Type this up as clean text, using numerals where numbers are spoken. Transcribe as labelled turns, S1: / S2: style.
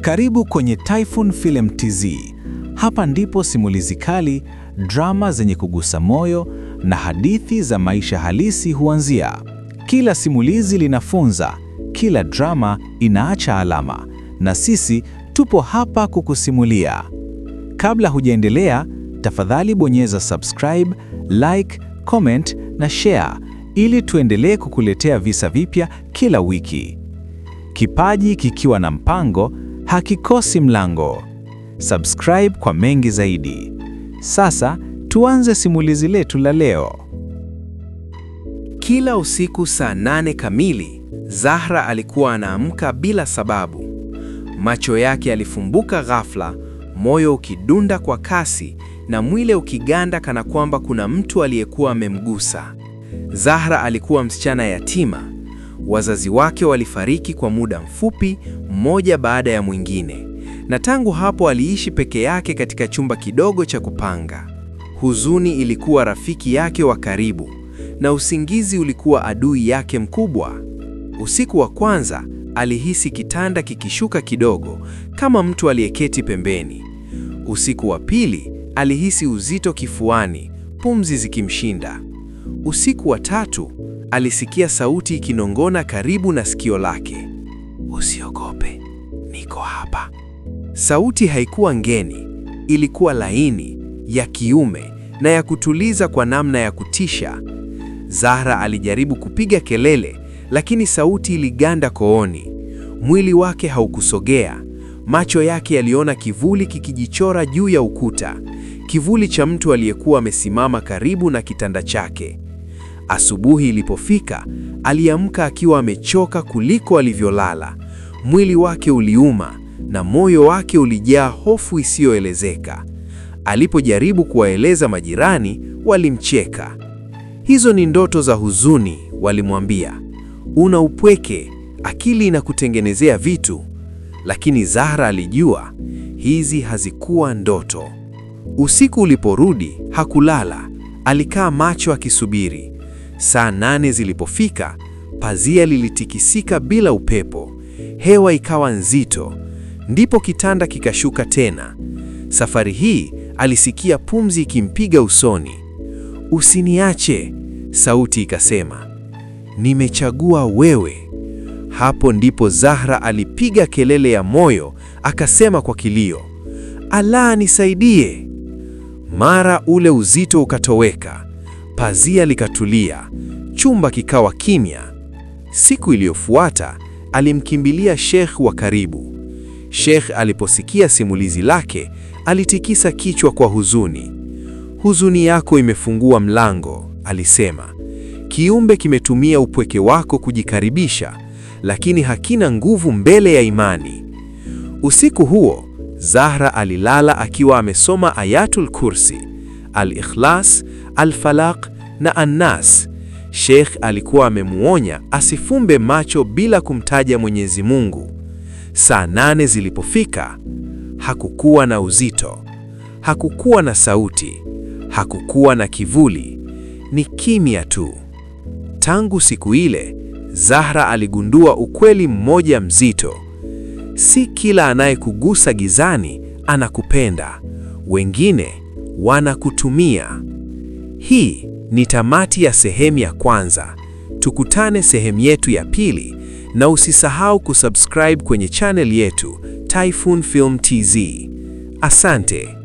S1: Karibu kwenye Typhoon Film TZ. Hapa ndipo simulizi kali, drama zenye kugusa moyo na hadithi za maisha halisi huanzia. Kila simulizi linafunza, kila drama inaacha alama, na sisi tupo hapa kukusimulia. Kabla hujaendelea, tafadhali bonyeza subscribe, like, comment na share ili tuendelee kukuletea visa vipya kila wiki. Kipaji kikiwa na mpango hakikosi mlango. Subscribe kwa mengi zaidi. Sasa tuanze simulizi letu la leo.
S2: Kila usiku saa 8 kamili, Zahra alikuwa anaamka bila sababu. Macho yake yalifumbuka ghafla, moyo ukidunda kwa kasi na mwili ukiganda kana kwamba kuna mtu aliyekuwa amemgusa. Zahra alikuwa msichana yatima. Wazazi wake walifariki kwa muda mfupi, mmoja baada ya mwingine, na tangu hapo aliishi peke yake katika chumba kidogo cha kupanga. Huzuni ilikuwa rafiki yake wa karibu, na usingizi ulikuwa adui yake mkubwa. Usiku wa kwanza alihisi kitanda kikishuka kidogo, kama mtu aliyeketi pembeni. Usiku wa pili alihisi uzito kifuani, pumzi zikimshinda. Usiku wa tatu alisikia sauti ikinong'ona karibu na sikio lake. "Usiogope, niko hapa." Sauti haikuwa ngeni, ilikuwa laini, ya kiume na ya kutuliza kwa namna ya kutisha. Zahra alijaribu kupiga kelele, lakini sauti iliganda kooni. Mwili wake haukusogea. Macho yake yaliona kivuli kikijichora juu ya ukuta, kivuli cha mtu aliyekuwa amesimama karibu na kitanda chake. Asubuhi ilipofika, aliamka akiwa amechoka kuliko alivyolala. Mwili wake uliuma na moyo wake ulijaa hofu isiyoelezeka. Alipojaribu kuwaeleza majirani, walimcheka. "Hizo ni ndoto za huzuni," walimwambia. "Una upweke, akili inakutengenezea vitu." Lakini Zahra alijua, hizi hazikuwa ndoto. Usiku uliporudi, hakulala. Alikaa macho akisubiri. Saa 8 zilipofika, pazia lilitikisika bila upepo. Hewa ikawa nzito. Ndipo kitanda kikashuka tena. Safari hii alisikia pumzi ikimpiga usoni. "Usiniache," sauti ikasema. "Nimechagua wewe." Hapo ndipo Zahra alipiga kelele ya moyo, akasema kwa kilio, "Allah nisaidie." Mara ule uzito ukatoweka. Pazia likatulia, chumba kikawa kimya. Siku iliyofuata alimkimbilia Sheikh wa karibu. Sheikh aliposikia simulizi lake, alitikisa kichwa kwa huzuni. "Huzuni yako imefungua mlango," alisema. "Kiumbe kimetumia upweke wako kujikaribisha, lakini hakina nguvu mbele ya imani." Usiku huo, Zahra alilala akiwa amesoma Ayatul Kursi, Al-Ikhlas, Al-Falaq na An-Nas. Sheikh alikuwa amemuonya asifumbe macho bila kumtaja Mwenyezi Mungu. Saa 8 zilipofika, hakukuwa na uzito, hakukuwa na sauti, hakukuwa na kivuli, ni kimya tu. Tangu siku ile, Zahra aligundua ukweli mmoja mzito. Si kila anayekugusa gizani anakupenda. Wengine wanakutumia. Hii ni tamati ya sehemu ya kwanza. Tukutane sehemu yetu ya pili, na usisahau kusubscribe kwenye channel yetu Typhoon Film TZ. Asante.